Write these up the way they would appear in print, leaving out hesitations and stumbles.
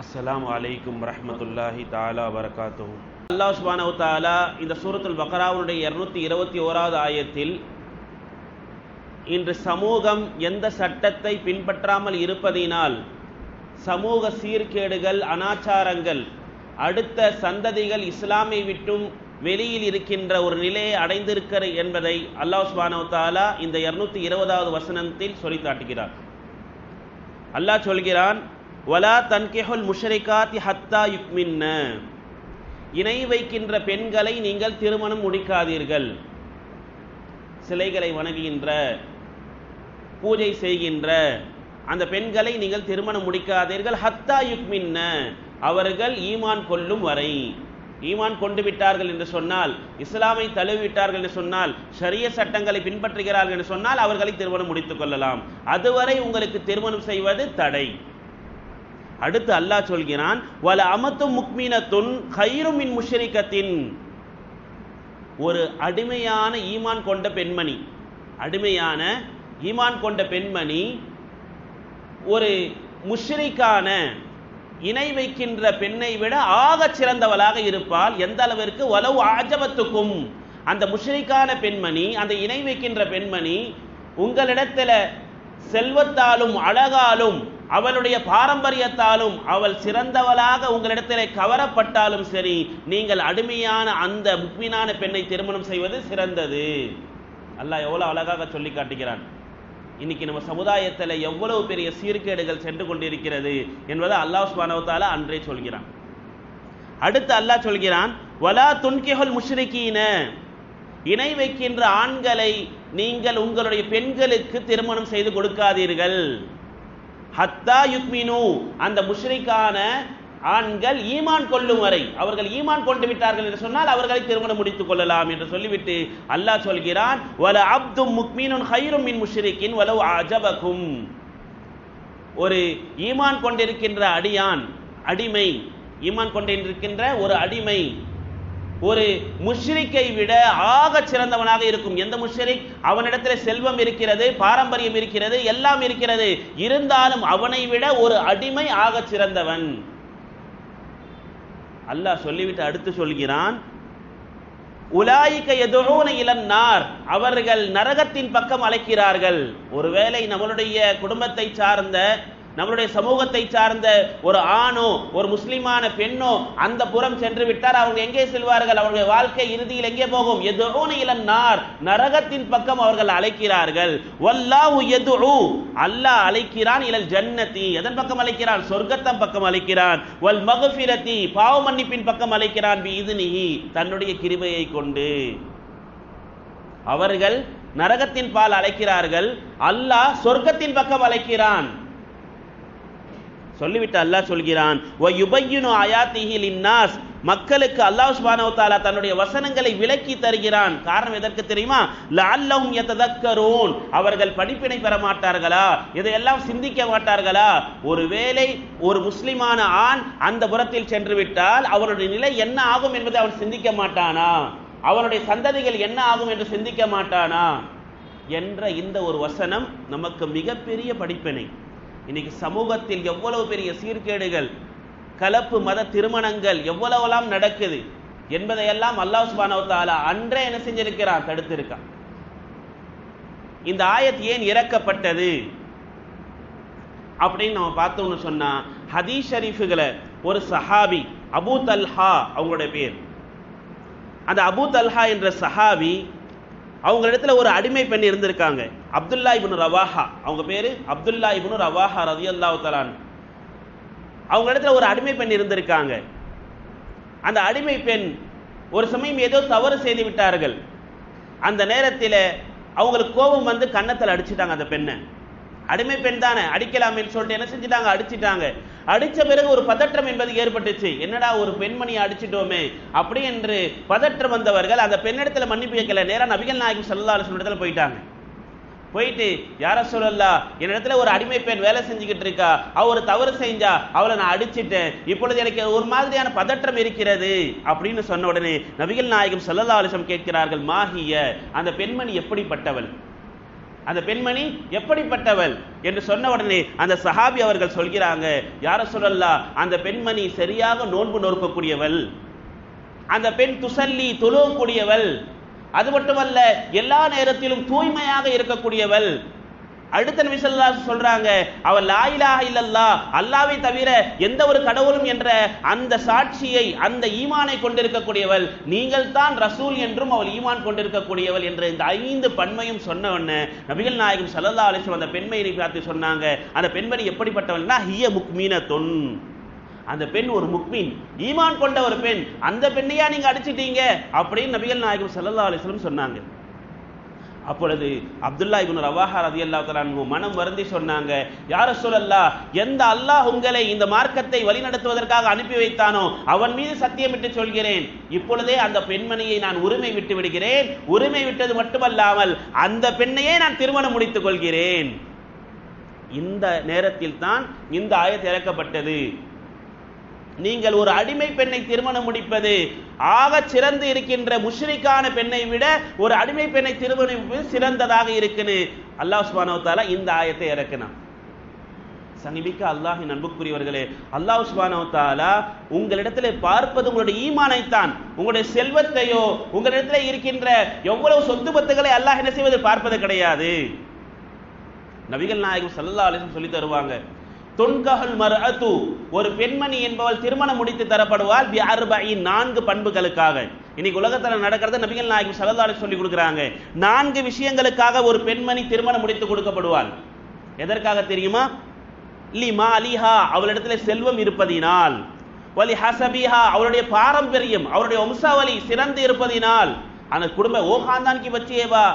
அஸ்ஸலாமு அலைக்கும் வரஹ்மத்துல்லாஹி தஆலா வபரகாத்துஹு. அல்லாஹ் சுப்ஹானஹு வ தஆலா இந்த சூரத்துல் பக்ராவுடைய 221வது ஆயத்தில் இன்று சமூகம் எந்த சட்டத்தை பின்பற்றாமல் இருப்பதினால் சமூக சீர்கேடுகள், அனாச்சாரங்கள், அடுத்த சந்ததிகள் இஸ்லாமை விட்டும் வெளியில் இருக்கின்ற ஒரு நிலையை அடைந்திருக்கிற என்பதை அல்லாஹ் சுப்ஹானஹு வ தஆலா இந்த 220வது வசனத்தில் சொல்லி காட்டுகிறார். அல்லாஹ் சொல்கிறான், வலா தன்கிஹுல் முஷ்ரிகாத்தி ஹத்தா யுக்மின்ன, இணை வைக்கின்ற பெண்களை நீங்கள் திருமணம் முடிக்காதீர்கள். சிலைகளை வணங்குகின்ற, பூஜை செய்கின்ற அந்த பெண்களை நீங்கள் திருமணம் முடிக்காதீர்கள். ஹத்தா யுக்மின்ன, அவர்கள் ஈமான் கொள்ளும் வரை. ஈமான் கொண்டு விட்டார்கள் என்று சொன்னால், இஸ்லாமை தழுவிவிட்டார்கள் என்று சொன்னால், ஷரிய சட்டங்களை பின்பற்றுகிறார்கள் என்று சொன்னால் அவர்களை திருமணம் முடித்துக் கொள்ளலாம். அதுவரை உங்களுக்கு திருமணம் செய்வது தடை. அடுத்து அல்லாஹ் சொல்கிறான், வல அமத்து முக்மினத்துன் கைரும் மின் முஷ்ரிகத்தின், ஒரு அடிமையான ஈமான் கொண்ட பெண்மணி, அடிமையான ஈமான் கொண்ட பெண்மணி ஒரு முஷ்ரிக்கான இணை வைக்கின்ற பெண்ணை விட ஆகச் சிறந்தவளாக இருப்பாள். எந்த அளவிற்கு? வலவு ஆஜபத்துக்கும், அந்த முஷ்ரிக்கான பெண்மணி, அந்த இணை வைக்கின்ற பெண்மணி உங்களிடத்துல செல்வத்தாலும் அழகாலும் அவளுடைய பாரம்பரியத்தாலும் அவள் சிறந்தவளாக உங்களிடத்தில் கவரப்பட்டாலும் சரி, நீங்கள் அடிமையான அந்த முக்மீனான பெண்ணை திருமணம் செய்வது சிறந்தது. அல்லாஹ் எவ்வளவு அழகாக சொல்லி காட்டுகிறான். இன்னைக்கு நம்ம சமுதாயத்தில் எவ்வளவு பெரிய சீர்கேடுகள் சென்று கொண்டிருக்கிறது என்பதை அல்லாஹ் சுப்ஹானஹு வ தஆலா அன்றே சொல்கிறான். அடுத்து அல்லாஹ் சொல்கிறான், வலா துன்கிஹுல் முஷ்ரிகீன, இணை வைக்கின்ற ஆண்களை நீங்கள் உங்களுடைய பெண்களுக்கு திருமணம் செய்து கொடுக்காதீர்கள். ஹத்தா யுக்மினு, அந்த முஷ்ரிக்கான ஆண்கள் ஈமான் கொள்ளும் வரை, அவர்கள் ஈமான் கொண்டு விட்டார்கள் என்று சொன்னால் அவர்களை திருமணம் முடித்துக் கொள்ளலாம் என்று சொல்லிவிட்டு அல்லாஹ் சொல்கிறான், வல அப்தும் முக்மினுன் கைரும் மின் முஷ்ரிக்கின் வலவ் அஜபகும், ஒரு ஈமான் கொண்டிருக்கின்ற அடியான், அடிமை, ஈமான் கொண்டிருக்கின்ற ஒரு அடிமை ஒரு முஷ்ரிக்கை விட ஆக சிறந்தவனாக இருக்கும். எந்த முஷ்ரிக்? அவனிடத்தில் செல்வம் இருக்கிறது, பாரம்பரியம் இருக்கிறது, எல்லாம் இருக்கிறது, இருந்தாலும் அவனை விட ஒரு அடிமை ஆக சிறந்தவன். அல்லாஹ் சொல்லிவிட்டு அடுத்து சொல்கிறான், உலாயிக யதுஊன இலன் நார், அவர்கள் நரகத்தின் பக்கம் அழைக்கிறார்கள். ஒருவேளை நம்மளுடைய குடும்பத்தை சார்ந்த, நம்மளுடைய சமூகத்தை சார்ந்த ஒரு ஆணோ ஒரு முஸ்லிமான பெண்ணோ அந்த புறம் சென்று விட்டார், அவங்க எங்கே செல்வார்கள்? அவருடைய வாழ்க்கை இறுதியில் எங்கே போகும்? யதுஊன இலன் நார், நரகத்தின் பக்கம் அவர்கள் அழைக்கிறார்கள். வல்லாஹு யதுஊ, அல்லாஹ் அழைக்கிறான், இலல் ஜன்னதி, எதன் பக்கம் அழைக்கிறான்? சொர்க்கத்தின் பக்கம் அழைக்கிறான். வல் மக்ஃபிரதி, பாவ மன்னிப்பின் பக்கம் அழைக்கிறான். பிஇذنஹி, தன்னுடைய கிருபையை கொண்டு. அவர்கள் நரகத்தின் பால் அழைக்கிறார்கள், அல்லாஹ் சொர்க்கத்தின் பக்கம் அழைக்கிறான். சொல்லிவிட்டு அல்லாஹ் சொல்கிறான், வயுபய்யினு ஆயாத்திஹி லின்னாஸ், மக்களுக்கு அல்லாஹ் சுப்ஹானஹு வ தஆலா தன்னுடைய வசனங்களை விளக்கி தருகிறான். காரணம் எதற்கு தெரியுமா? லஅல்லஹும் யததக்கரூன், அவர்கள் படிப்பினை பெற மாட்டார்களா? இதையெல்லாம் சிந்திக்க மாட்டார்களா? ஒருவேளை ஒரு முஸ்லிமான ஆண் அந்த புறத்தில் சென்று விட்டால் அவனுடைய நிலை என்ன ஆகும் என்பதை அவன் சிந்திக்க மாட்டானா? அவனுடைய சந்ததிகள் என்ன ஆகும் என்று சிந்திக்க மாட்டானா என்ற இந்த ஒரு வசனம் நமக்கு மிகப்பெரிய படிப்பினை. இன்னைக்கு சமூகத்தில் எவ்வளவு பெரிய சீர்கேடுகள், கலப்பு மத திருமணங்கள் எவ்வளவெல்லாம் நடக்குது என்பதையெல்லாம் அல்லாஹ் சுப்ஹானஹு வ தஆலா அன்றே என்ன செஞ்சிருக்கிறான்? தடுத்திருக்கான். இந்த ஆயத் ஏன் இறக்கப்பட்டது அப்படின்னு நம்ம பார்த்தோம்னு சொன்னா, ஹதீஸ் ஷரீஃபுகளை ஒரு சஹாபி, அபூ தல்ஹா அவங்களுடைய பேர், அந்த அபூ தல்ஹா என்ற சஹாபி, அவங்க இடத்துல ஒரு அடிமை பெண் இருந்திருக்காங்க, அப்துல்லா இப்னு ரவாஹா, அவங்க பேரு அப்துல்லா இப்னு ரவாஹா ரலியல்லாஹு தஆலா. அவங்க இடத்துல ஒரு அடிமை பெண் இருந்திருக்காங்க. அந்த அடிமை பெண் ஒரு சமயம் ஏதோ தவறு செய்து விட்டார்கள். அந்த நேரத்தில் அவங்களுக்கு கோபம் வந்து கன்னத்தில் அடிச்சுட்டாங்க அந்த பெண்ணை. அடிமை பெண் தானே, அடிக்கலாமேன்னு சொல்லிட்டு என்ன செஞ்சுட்டாங்க? அடிச்சிட்டாங்க. அடிச்ச பிறகு ஒரு பதற்றம் என்பது ஏற்பட்டுச்சு. என்னடா ஒரு பெண்மணியை அடிச்சிட்டோமே அப்படி என்று பதற்றம் வந்தவர்கள் அந்த பெண்ணிடத்துல மன்னிப்பு கேட்கல, நேரா நபிகள் நாயகம் ஸல்லல்லாஹு அலைஹி வஸல்லம் இடத்துல போயிட்டாங்க. போயிட்டு, யா ரசூலல்லாஹ், என்னிடத்துல ஒரு அடிமை பெண் வேலை செஞ்சுக்கிட்டு இருக்கா, அவ ஒரு தவறு செஞ்சா, அவளை நான் அடிச்சிட்டேன், இப்பொழுது எனக்கு ஒரு மாதிரியான பதற்றம் இருக்கிறது அப்படின்னு சொன்ன உடனே நபிகள் நாயகம் ஸல்லல்லாஹு அலைஹி வஸல்லம் கேட்கிறார்கள், மாஹிய, அந்த பெண்மணி எப்படிப்பட்டவள்? அந்த பெண்மணி எப்படிப்பட்டவள் என்று சொன்ன உடனே அந்த சஹாபி அவர்கள் சொல்கிறாங்க, யா ரசூலல்லாஹ், அந்த பெண்மணி சரியாக நோன்பு நோக்கக்கூடியவள், அந்த பெண் துசல்லி தொழுகக்கூடியவள், அது மட்டுமல்ல எல்லா நேரத்திலும் தூய்மையாக இருக்கக்கூடியவள். அடுத்த நபி ஸல்லல்லாஹு அலைஹி வஸல்லம் சொல்றாங்க, அவள் லா இலாஹ இல்லல்லாஹ், அல்லாஹ்வை தவிர எந்த ஒரு கடவுளும் என்ற அந்த சாட்சியை, அந்த ஈமானை கொண்டிருக்கக்கூடியவள், நீங்கள் தான் ரசூல் என்றும் அவள் ஈமான் கொண்டிருக்கக்கூடியவள் என்ற இந்த 5 பன்மையும் சொன்ன உடனே நபிகள் நாயகம் ஸல்லல்லாஹு அலைஹி வஸல்லம் அந்த பெண்மணியை பார்த்து சொன்னாங்க, அந்த பெண்மணி எப்படிப்பட்டவள்னா ஹிய முக்மீனத்துன், அந்த பெண் ஒரு முக்மீன், ஈமான் கொண்ட ஒரு பெண், அந்த பெண்ணையா நீங்க அடிச்சிட்டீங்க அப்படின்னு நபிகள் நாயகம் ஸல்லல்லாஹு அலைஹி வஸல்லம் சொன்னாங்க. அப்பொழுது அப்துல்லா இப்னு ரவாஹா ரலியல்லாஹு தஆலா அன்ஹு மனம் வருந்தி சொன்னாங்க, யா ரசூலல்லாஹ், எந்த அல்லாஹ் உங்களை இந்த மார்க்கத்தை வழிநடத்துவதற்காக அனுப்பி வைத்தானோ அவன் மீது சத்தியமிட்டு சொல்கிறேன், இப்பொழுதே அந்த பெண்மணியை நான் உரிமை விட்டு விடுகிறேன், உரிமை விட்டது மட்டுமல்லாமல் அந்த பெண்ணையே நான் திருமணம் முடித்துக் கொள்கிறேன். இந்த நேரத்தில் தான் இந்த ஆயத் இறக்கப்பட்டது. நீங்கள் ஒரு அடிமை பெண்ணை திருமணம் முடிப்பது ஆக சிறந்து இருக்கின்ற முஷ்ரிக்கான பெண்ணை விட ஒரு அடிமை பெண்ணை திருமணம் சிறந்ததாக இருக்குன்னு அல்லாஹ் சுப்ஹானஹு வ தஆலா இந்த ஆயத்தை இறக்கினான். சங்கிமிக்க அல்லாஹின் அன்புக்குரியவர்களே, அல்லாஹ் சுப்ஹானஹு வ தஆலா உங்களிடத்திலே பார்ப்பது உங்களுடைய ஈமானைத்தான், உங்களுடைய செல்வத்தையோ உங்களிடத்திலே இருக்கின்ற எவ்வளவு சொத்து பத்துக்களை அல்லாஹ் என்ன செய்வது பார்ப்பது கிடையாது. நபிகள் நாயகம் ஸல்லல்லாஹு அலைஹி வஸல்லம் சொல்லி தருவாங்க, தொன்கஹல் மர்அத்து, ஒரு பெண்மணி என்பவள் திருமணம் முடித்து தரப்படுவாள் பி அர்பஇன், 4 பண்புகளுக்காக. இன்னைக்கு உலகத்தில் நடக்கிறது நபிகள் நாயகம் ஸல்லல்லாஹு அலைஹி சொல்லி கொடுக்குறாங்க. 4 விஷயங்களுக்காக ஒரு பெண்மணி திருமணம் முடித்து கொடுக்கப்படுவாள். எதற்காக தெரியுமா? லிமா அலிஹா, அவளிடத்தில் செல்வம் இருப்பதினால், வலி ஹசபிஹா, அவளுடைய பாரம்பரியம், அவருடைய வம்சாவளி சிறந்து இருப்பதினால், அந்த குடும்ப ஓஹாந்தான் கி பச்சியேவா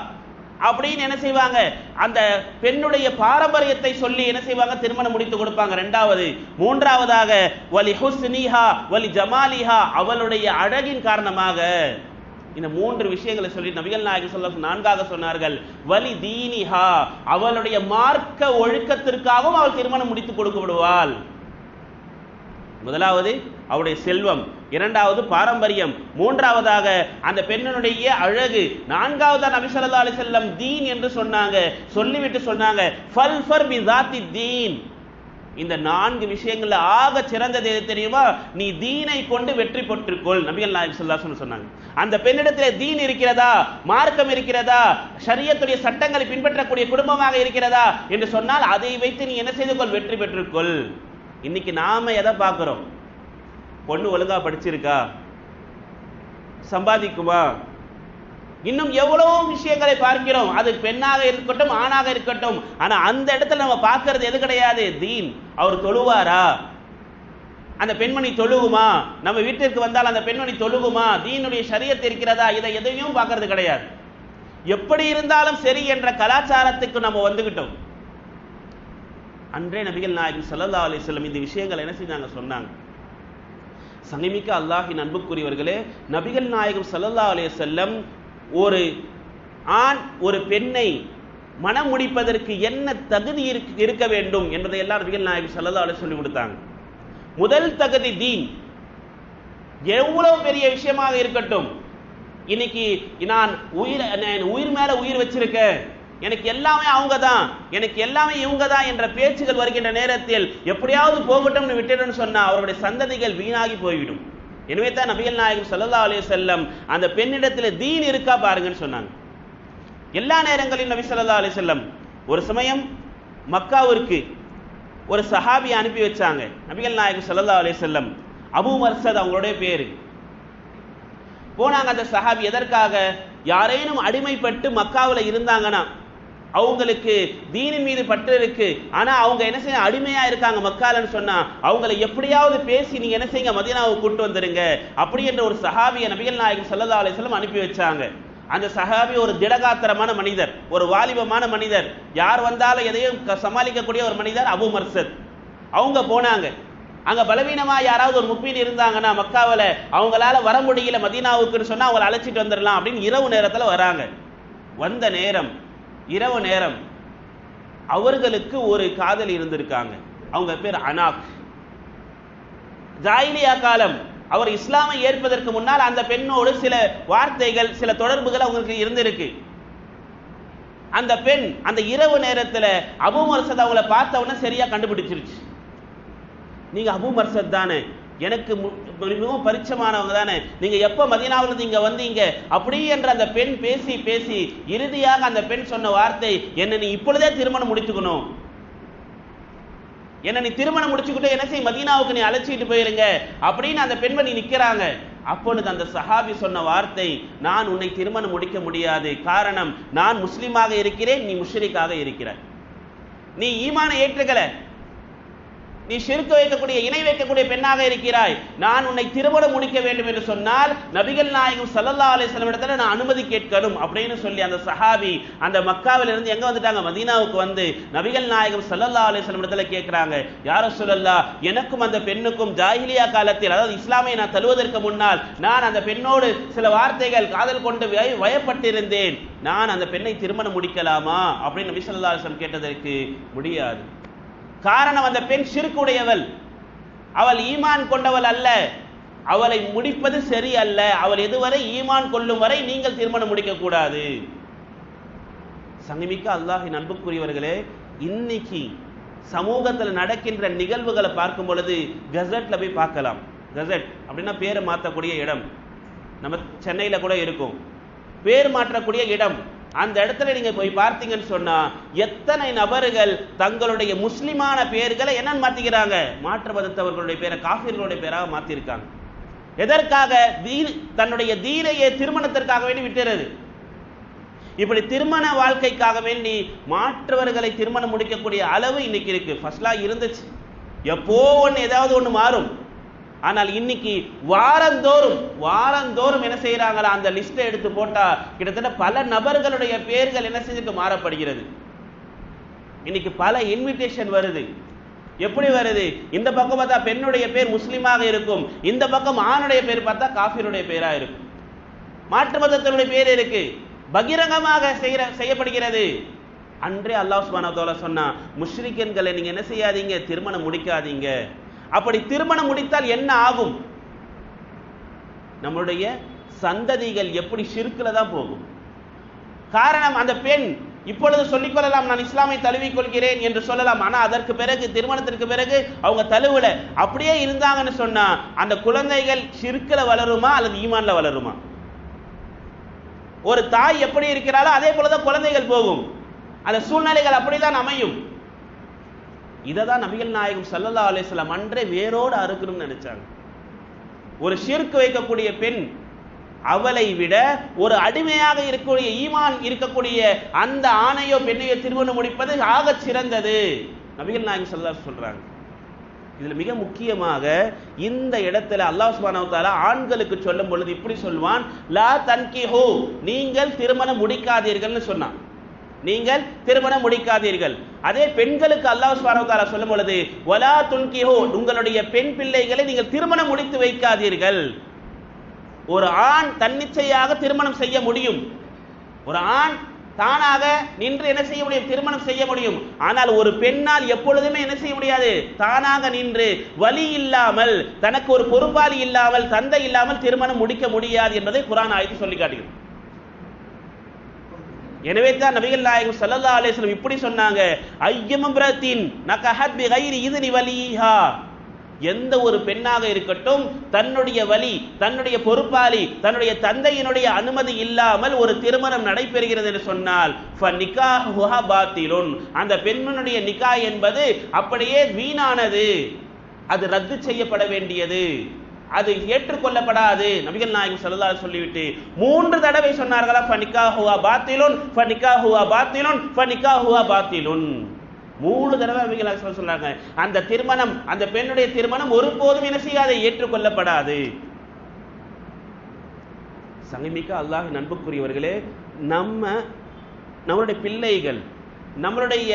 அப்படின்னு என்ன செய்வாங்க, அந்த பெண்ணுடைய பாரம்பரியத்தை சொல்லி என்ன செய்வாங்க, திருமணம் முடித்து கொடுப்பாங்க. 2வது, 3வதாக வலி ஹுஸ்னிஹா வலி ஜமாலிஹா, அவளுடைய அழகின் காரணமாக. இந்த 3 விஷயங்களை சொல்லி நபிகள் நாயகம் ஸல்லல்லாஹு அலைஹி வஸல்லம் 4ஆக சொன்னார்கள், வலி தீனிஹா, அவளுடைய மார்க்க ஒழுக்கத்திற்காகவும் அவள் திருமணம் முடித்து கொடுக்கப்படுவாள். முதலாவது அவருடைய செல்வம், 2வது பாரம்பரியம், 3வதாக அந்த பெண்ணினுடைய அழகு, 4வது நபி ஸல்லல்லாஹு அலைஹி வஸல்லம் தீன் என்று சொன்னாங்க. சொல்லிவிட்டு சொன்னாங்க, ஃபல்ஃபர் பி ஸாத்தி தீன், இந்த 4 விஷயங்கள்ல ஆக சிறந்தது எது தெரியுமா? நீ தீனை கொண்டு வெற்றி பெற்றுக்கொள். நபிகள் நாயகம் ஸல்லல்லாஹு அலைஹி வஸல்லம் சொன்னாங்க. அந்த பெண்ணிடத்திலே தீன் இருக்கிறதா, மார்க்கம் இருக்கிறதா, ஷரியத்துடைய சட்டங்களை பின்பற்றக்கூடிய குடும்பமாக இருக்கிறதா என்று சொன்னால் அதை வைத்து நீ என்ன செய்து கொள், வெற்றி பெற்றுக்கொள். இன்னைக்கு நாம எதை பார்க்கிறோம்? பொண்ணு ஒழுங்கா படிச்சிருக்கா, சம்பாதிக்குமா, இன்னும் எவ்வளவு விஷயங்களை பார்க்கிறோம். அது பெண்ணாக இருக்கட்டும் ஆணாக இருக்கட்டும். ஆனா அந்த இடத்துல நம்ம பார்க்கிறது எது கிடையாது? தீன். அவர் தொழுவாரா, அந்த பெண்மணி தொழுகுமா, நம்ம வீட்டிற்கு வந்தால் அந்த பெண்மணி தொழுகுமா, தீனுடைய ஷரியத் இருக்கிறதா, இதை எதையும் பார்க்கறது கிடையாது. எப்படி இருந்தாலும் சரி என்ற கலாச்சாரத்துக்கு நம்ம வந்துகிட்டோம். அன்றே நபிகள் நாயகம் ஸல்லல்லாஹு அலைஹி வஸல்லம் இந்த விஷயங்களை என்ன செஞ்சாங்க, சொன்னாங்க. சங்கிமிக்க அல்லாஹின் அன்புக்குரியவர்களே, நபிகள் நாயகம் ஸல்லல்லாஹு அலைஹி வஸல்லம் ஒரு ஆண் ஒரு பெண்ணை மனம் முடிப்பதற்கு என்ன தகுதி இருக்க வேண்டும் என்பதை எல்லாம் நபிகள் நாயகம் ஸல்லல்லாஹு அலைஹி வஸல்லம் சொல்லி கொடுத்தாங்க. முதல் தகுதி தீன். எவ்வளவு பெரிய விஷயமாக இருக்கட்டும், இன்னைக்கு நான் உயிர் மேல உயிர் வச்சிருக்கேன், எனக்கு எல்லாமே அவங்க தான், எனக்கு எல்லாமே இவங்க தான் என்ற பேச்சுகள் வருகின்ற நேரத்தில் எப்படியாவது போகட்டும் விட்டுன்னு சொன்னா அவருடைய சந்ததிகள் வீணாகி போய்விடும். எனவே தான் நபிகள் நாயகம் ஸல்லல்லாஹு அலைஹி வஸல்லம் அந்த பெண்ணிடத்தில் தீன் இருக்கா பாருங்கன்னு சொன்னாங்க. எல்லா நேரங்களிலும் நபி ஸல்லல்லாஹு அலைஹி வஸல்லம் ஒரு சமயம் மக்காவிற்கு ஒரு சஹாபி அனுப்பி வச்சாங்க. நபிகள் நாயகம் ஸல்லல்லாஹு அலைஹி வஸல்லம், அபூ மர்சத் அவங்களுடைய பேரு. போனாங்க அந்த சஹாபி. எதற்காக? யாரேனும் அடிமைப்பட்டு மக்காவில் இருந்தாங்கன்னா, அவங்களுக்கு தீனின் மீது பற்று இருக்கு, ஆனா அவங்க என்ன செய்ய அடிமையா இருக்காங்க மக்காலன்னு சொன்னா அவங்களை எப்படியாவது பேசி நீங்க என்ன செய்யுங்க, மதீனாவுக்கு கூட்டு வந்துருங்க அப்படி என்ற ஒரு சஹாபியை நபிகள் நாயகம் ஸல்லல்லாஹு அலைஹி வஸல்லம் அனுப்பி வச்சாங்க. அந்த சஹாபி ஒரு திடகாத்திரமான மனிதர், ஒரு வாலிபமான மனிதர், யார் வந்தாலும் எதையும் சமாளிக்கக்கூடிய ஒரு மனிதர், அபூ மர்சத். அவங்க போனாங்க. அங்க பலவீனமா யாராவது ஒரு முக்மீன் இருந்தாங்கன்னா மக்காவில் அவங்களால வர முடியல மதீனாவுக்குன்னு சொன்னா அவங்களை அழைச்சிட்டு வந்துடலாம் அப்படின்னு இரவு நேரத்துல வராங்க. வந்த நேரம் இரவு நேரம். அவர்களுக்கு ஒரு காதலி இருந்திருக்காங்க. அவங்க பேர் அனாக். ஜாயிலியா காலம், அவர் இஸ்லாமை ஏற்பதற்கு முன்னால் அந்த பெண்ணோடு சில வார்த்தைகள், சில தொடர்புகள் அவங்களுக்கு இருந்திருக்கு. அந்த பெண் அந்த இரவு நேரத்துல அபூ மர்சத் அவங்கள பார்த்த உடனே சரியா கண்டுபிடிச்சிருச்சு. நீங்க அபூ மர்சத் தானே, எனக்கு மிகவும் பரிச்சயமானவங்க தானே, நீங்க எப்ப மதீனாவிலிருந்து இங்க வந்தீங்க அப்படி என்ற அந்த பெண் பேசி பேசி இறுதியாக அந்த பெண் சொன்ன வார்த்தை, என்ன நீ இப்பொழுதே திருமணம் முடிச்சுக்கணும், என்ன நீ திருமணம் முடிச்சுக்கிட்டு என்ன செய்ய மதீனாவுக்கு நீ அழைச்சிட்டு போயிருங்க அப்படின்னு அந்த பெண்மணி நிக்கிறாங்க. அப்பொழுது அந்த சஹாபி சொன்ன வார்த்தை, நான் உன்னை திருமணம் முடிக்க முடியாது, காரணம் நான் முஸ்லிமாக இருக்கிறேன், நீ முஷ்ரிக்காக இருக்கிறாய், நீ ஈமானை ஏற்றுக்கல, நீ ஷிர்க் வைக்கக்கூடிய இணை வைக்கக்கூடிய பெண்ணாக இருக்கிறாய், நான் உன்னை திருமணம் முடிக்க வேண்டும் என்று சொன்னால் நபிகள் நாயகம் ஸல்லல்லாஹு அலைஹி வஸல்லம் இடத்துல நான் அனுமதி கேட்கணும் அப்படின்னு சொல்லி அந்த சஹாபி அந்த மக்காவில இருந்து எங்க வந்துட்டாங்க, மதீனாவுக்கு வந்து நபிகள் நாயகம் ஸல்லல்லாஹு அலைஹி வஸல்லம் இடத்துல கேட்கிறாங்க, யா ரசூலல்லாஹ், எனக்கும் அந்த பெண்ணுக்கும் ஜாஹிலியா காலத்தில், அதாவது இஸ்லாமை நான் தழுவதற்கு முன்னால் நான் அந்த பெண்ணோடு சில வார்த்தைகள் காதல் கொண்டு வயப்பட்டிருந்தேன், நான் அந்த பெண்ணை திருமணம் முடிக்கலாமா அப்படின்னு நபி ஸல்லல்லாஹு அலைஹி வஸல்லம் கேட்டதற்கு முடியாது. காரணம் அந்த பெண் ஷிர்க்குடையவள், அவள் ஈமான் கொண்டவள் அல்ல, அவளை முடிப்பது சரி அல்ல, அவள் எதுவரை ஈமான் கொள்ளும் வரை நீங்கள் திருமணம் முடிக்க கூடாது. சங்கமிக்க அல்லாஹ்வின் அன்புக்குரியவர்களே, இன்னைக்கு சமூகத்தில் நடக்கின்ற நிகழ்வுகளை பார்க்கும் பொழுது கெசட்ல போய் பார்க்கலாம். கெசட் அப்படின்னா பேரை மாற்றக்கூடிய இடம், நம்ம சென்னையில கூட இருக்கும், பேர் மாற்றக்கூடிய இடம். அந்த இடத்துல நீங்க போய் பார்த்தீங்கன்னு சொன்னா எத்தனை நபர்கள் தங்களுடைய முஸ்லிமான பெயர்களை என்னன்னு மாத்திக்கிறாங்க, மாற்று மதத்தவர்களுடைய பேரை காஃபிர்களுடைய பேராக மாத்திருக்காங்க. எதற்காக? தன்னுடைய தீனையை திருமணத்திற்காக வேண்டி விட்டுறது. இப்படி திருமண வாழ்க்கைக்காக வேண்டி மாற்றவர்களை திருமணம் முடிக்கக்கூடிய அளவு இன்னைக்கு இருக்கு. ஃபர்ஸ்ட்லாம் இருந்துச்சு, எப்போ ஒன்று ஏதாவது ஒன்று மாறும். ஆனால் இன்னைக்கு வாரந்தோறும் என்ன செய்யறாங்களா, அந்த லிஸ்ட்டை எடுத்து போட்டா கிட்டத்தட்ட பல நபர்களுடைய பெயர்கள் என்ன செஞ்சுட்டு மாறப்படுகிறது. இன்னைக்கு பல இன்விடேஷன் வருது. எப்படி வருது? இந்த பக்கம் பார்த்தா பெண்ணுடைய பேர் முஸ்லிமாக இருக்கும், இந்த பக்கம் ஆணுடைய பேர் பார்த்தா காஃபிருடைய பேரா இருக்கும், மாற்று மதத்தினுடைய பேர் இருக்கு, பகிரங்கமாக செய்யப்படுகிறது. அன்றே அல்லாஹ் சுப்ஹானஹு வ தஆலா சொன்னா, முஷ்ரிக்கீன்களை நீங்க என்ன செய்யாதீங்க, திருமணம் முடிக்காதீங்க. அப்படி திருமணம் முடித்தால் என்ன ஆகும்? நம்மளுடைய சந்ததிகள் எப்படி ஷிர்க்குல தான் போகும். காரணம், அந்த பெண் இப்பொழுது சொல்லிக்கொள்ளலாம், நான் இஸ்லாமை தழுவிக் கொள்கிறேன் என்று சொல்லலாம், ஆனா அதற்கு பிறகு திருமணத்திற்கு பிறகு அவங்க தழுவல அப்படியே இருந்தாங்கன்னு சொன்னா அந்த குழந்தைகள் ஷிர்க்குல வளருமா அல்லது ஈமான்ல வளருமா? ஒரு தாய் எப்படி இருக்கிறாளோ அதே போலதான் குழந்தைகள் போகும். அந்த சூழ்நிலைகள் அப்படிதான் அமையும். இததான் நபிகள் நாயகம் ஸல்லல்லாஹு அலைஹி வஸல்லம் அன்றே வேரோடு அறுக்கணும்னு நினைச்சாங்க. ஒரு ஷிர்க் வைக்கக்கூடிய பெண், அவளை விட ஒரு அடிமையாக இருக்கக்கூடிய ஈமான் இருக்கக்கூடிய அந்த ஆணையோ பெண்ணையோ திருமணம் முடிப்பது ஆக சிறந்தது நபிகள் நாயகம் ஸல்லல்லாஹு அலைஹி வஸல்லம் சொல்றாங்க. இதுல மிக முக்கியமாக இந்த இடத்துல அல்லாஹ் சுப்ஹானஹு வ தஆலா ஆண்களுக்கு சொல்லும் பொழுது இப்படி சொல்வான், லா தன்கிஹு, நீங்கள் திருமணம் முடிக்காதீர்கள்னு சொன்னான். நீங்கள் திருமணம் முடிக்காதீர்கள். அதே பெண்களுக்கு அல்லாஹ் சுப்ஹானஹு வ தஆலா சொல்லும் பொழுது வலா துன்கிஹு, உங்களுடைய பெண் பிள்ளைகளை நீங்கள் திருமணம் முடித்து வைக்காதீர்கள். ஒரு ஆண் தன்னிச்சையாக திருமணம் செய்ய முடியும், ஒரு ஆண் தானாக நின்று என்ன செய்ய முடியும், திருமணம் செய்ய முடியும். ஆனால் ஒரு பெண்ணால் எப்பொழுதுமே என்ன செய்ய முடியாது, தானாக நின்று வலி இல்லாமல், தனக்கு ஒரு பொறுப்பாளி இல்லாமல், தந்தை இல்லாமல் திருமணம் முடிக்க முடியாது என்பதை குர்ஆன் ஆயத்து சொல்லி காட்டுகிறது. எனவே தான் நபிகள் நாயகம் ஸல்லல்லாஹு அலைஹி வஸல்லம் இப்படி சொன்னாங்க, ஐயம்ரத்தின் நகஹத் பிகைரி இத்னி வலிஹா, எந்த ஒரு பெண்ணாக இருக்கட்டும் தன்னுடைய வலி, தன்னுடைய பொறுப்பாளி, தன்னுடைய தந்தையினுடைய அனுமதி இல்லாமல் ஒரு திருமணம் நடைபெறுகிறது என்று சொன்னால் ஃபநிகாஹுஹா பாத்திலுன், அந்த பெண்ணுடைய நிகா என்பது அப்படியே வீணானது, அது ரத்து செய்யப்பட வேண்டியது, அது ஏற்றுக்கொள்ளப்படாது. நபிகள் நாயகம் ஸல்லல்லாஹு அலைஹி சொல்லிவிட்டு 3 தடவை சொன்னார்களா, ஃபநிகாஹுஹா பாத்திலுன் ஃபநிகாஹுஹா பாத்திலுன் ஃபநிகாஹுஹா பாத்திலுன். 3 தடவை நபிகள் நாயகம் சொல்றாங்க, அந்த திருமணம், அந்த பெண்ணுடைய திருமணம் ஒருபோதும் என்ன செய்யாது, ஏற்றுக்கொள்ளப்படாது. சங்கமிக்க அல்லாஹ்வின் அன்புக்குரியவர்களே, நம்மளுடைய பிள்ளைகள், நம்மளுடைய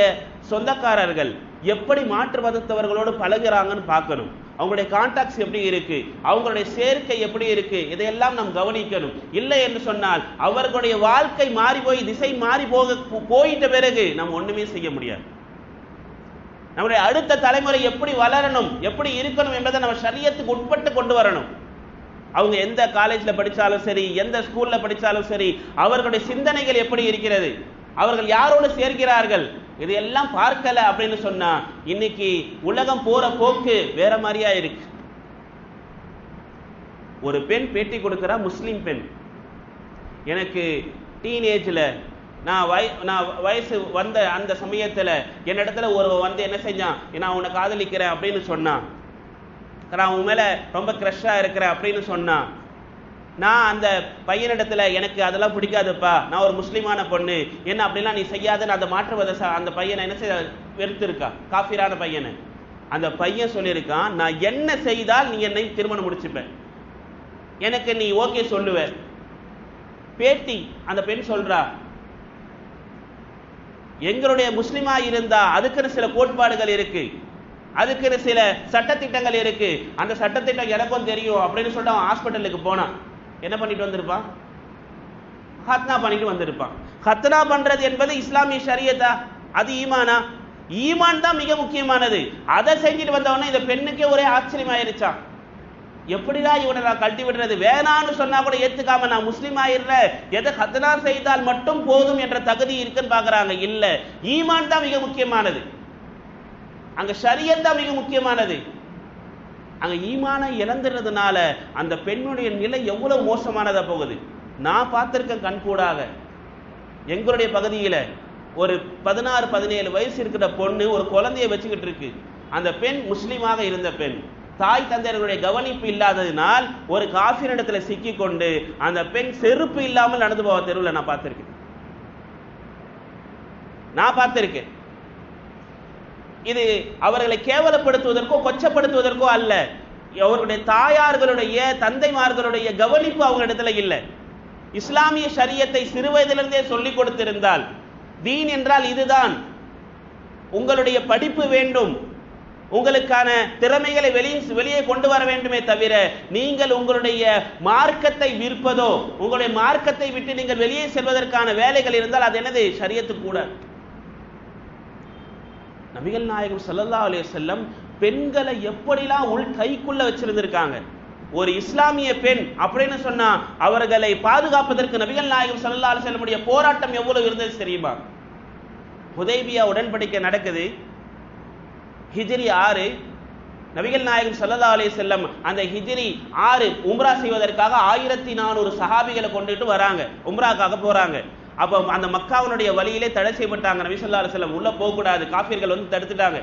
சொந்தக்காரர்கள் எப்படி மாற்று மதத்தவர்களோடு பழகுறாங்கன்னு பார்க்கணும். அவங்களுடைய கான்டாக்ட்ஸ் எப்படி இருக்கு, அவங்களுடைய சேர்க்கை எப்படி இருக்கு, இதையெல்லாம் நாம் கவனிக்கணும். இல்லை என்று சொன்னால் அவர்களுடைய வாழ்க்கை மாறி போய் திசை மாறி போயிட்ட பிறகு நாம் ஒண்ணுமே செய்ய முடியாது. நம்முடைய அடுத்த தலைமுறை எப்படி வளரணும், எப்படி இருக்கணும் என்பதை நம்ம ஷரியத்துக்கு உட்பட்டு கொண்டு வரணும். அவங்க எந்த காலேஜ்ல படிச்சாலும் சரி, எந்த ஸ்கூல்ல படிச்சாலும் சரி, அவர்களுடைய சிந்தனைகள் எப்படி இருக்கிறது, அவர்கள் யாரோடு சேர்க்கிறார்கள், இதையெல்லாம் பார்க்கல அப்படின்னு சொன்னா இன்னைக்கு உலகம் போற போக்கு வேற மாதிரியா இருக்கு. ஒரு பெண் பேட்டி கொடுக்கிறா, முஸ்லிம் பெண், எனக்கு டீனேஜ்ல நான் வயசு வந்த அந்த சமயத்துல என்னிடத்துல ஒரு வந்து என்ன செஞ்சான், நான் உன்னை காதலிக்கிறேன் அப்படின்னு சொன்னான், நான் உன் மேல ரொம்ப கிரஷா இருக்கிறேன் அப்படின்னு சொன்னான். நான் அந்த பையனிடத்துல எனக்கு அதெல்லாம் பிடிக்காதுப்பா, நான் ஒரு முஸ்லிமான பொண்ணு, என்ன அப்படிலாம் நீ செய்யாதுன்னு அந்த மாற்றுவத அந்த பையனை என்ன செய்ய வெறுத்திருக்கா, காஃபிரான பையனை. அந்த பையன் சொல்லியிருக்கான், நான் என்ன செய்தால் நீ என்னை திருமணம் முடிச்சுப்ப, எனக்கு நீ ஓகே சொல்லுவ. பேட்டி அந்த பெண் சொல்றா, எங்களுடைய முஸ்லிமா இருந்தா அதுக்குன்னு சில கோட்பாடுகள் இருக்கு, அதுக்குன்னு சில சட்டத்திட்டங்கள் இருக்கு, அந்த சட்டத்திட்டம் எனக்கும் தெரியும் அப்படின்னு சொல்லிட்டு அவன் ஹாஸ்பிட்டலுக்கு போனான். என்ன பண்ணிட்டு வந்திருப்பான், ஹத்னா பண்ணிட்டு வந்திருப்பான். ஹத்னா பண்றது என்பது இஸ்லாமிய ஷரியத்தா, அது ஈமானா? ஈமான் தான் மிக முக்கியமானது. அதை செஞ்சுட்டு வந்தவொடனே இந்த பெண்ணுக்கே ஒரே ஆச்சரியமாயிருச்சான், எப்படிதான் இவனை நான் கழட்டி விடுறது, வேணான்னு சொன்னா கூட ஏத்துக்காம நான் முஸ்லீம் ஆயிடுறேன், எதை ஹத்னா செய்தால் மட்டும் போதும் என்ற தகுதி இருக்குன்னு பாக்குறாங்க. இல்ல, ஈமான் தான் மிக முக்கியமானது, அங்க ஷரியத் தான் மிக முக்கியமானது. அங்க ஈமானை இழந்துறதுனால அந்த பெண்ணுடைய நிலை எவ்வளவு மோசமானதா போகுது. நான் பார்த்திருக்க கண்கூடாக எங்களுடைய பகுதியில ஒரு 16-17 வயசு இருக்கிற பொண்ணு ஒரு குழந்தைய வச்சுக்கிட்டு இருக்கு. அந்த பெண் முஸ்லீமாக இருந்த பெண், தாய் தந்தையர்களுடைய கவனிப்பு இல்லாததினால் ஒரு காஃபிரிடத்துல சிக்கி கொண்டு அந்த பெண் செருப்பு இல்லாமல் நடந்து போவ தெருவில் நான் பார்த்திருக்கேன். இது அவர்களை கேவலப்படுத்துவதற்கோ கொச்சப்படுத்துவதற்கோ அல்ல, அவர்களுடைய தாயார்களுடைய தந்தைமார்களுடைய கவனிப்பு அவங்க இடத்துல இல்லை. இஸ்லாமிய ஷரியத்தை சிறு வயதிலிருந்தே சொல்லிக் கொடுத்திருந்தால், தீன் என்றால் இதுதான், உங்களுடைய படிப்பு வேண்டும், உங்களுக்கான திறமைகளை வெளியே கொண்டு வர வேண்டுமே தவிர நீங்கள் உங்களுடைய மார்க்கத்தை விற்பதோ உங்களுடைய மார்க்கத்தை விட்டு நீங்கள் வெளியே செல்வதற்கான வேலைகள் இருந்தால் அது என்னது, ஷரியத்து கூட. நபிகள் நாயகம் ஸல்லல்லாஹு அலைஹி வஸல்லம் பெண்களை எப்படிலாம் கைக்குள்ள வச்சிருந்திருக்காங்க. ஒரு இஸ்லாமிய பெண் அப்படின்னு சொன்னா அவர்களை பாதுகாப்பதற்கு நபிகள் நாயகம் ஸல்லல்லாஹு அலைஹி வஸல்லமுடைய போராட்டம் எவ்வளவு இருந்தது தெரியுமா? ஹுதைபியா உடன்படிக்கை நடக்குது, ஹிஜ்ரி 6, நபிகள் நாயகம் ஸல்லல்லாஹு அலைஹி வஸல்லம் அந்த ஹிஜ்ரி 6 உம்ரா செய்வதற்காக 1400 சஹாபிகளை கொண்டுட்டு வராங்க, உம்ராக்காக போறாங்க. அப்போ அந்த மக்காவுடைய வழியிலே தடை செய்யப்பட்டாங்க. நபி ஸல்லல்லாஹு அலைஹி வஸல்லம் உள்ள போகக்கூடாது, காஃபிர்கள் வந்து தடுத்துட்டாங்க.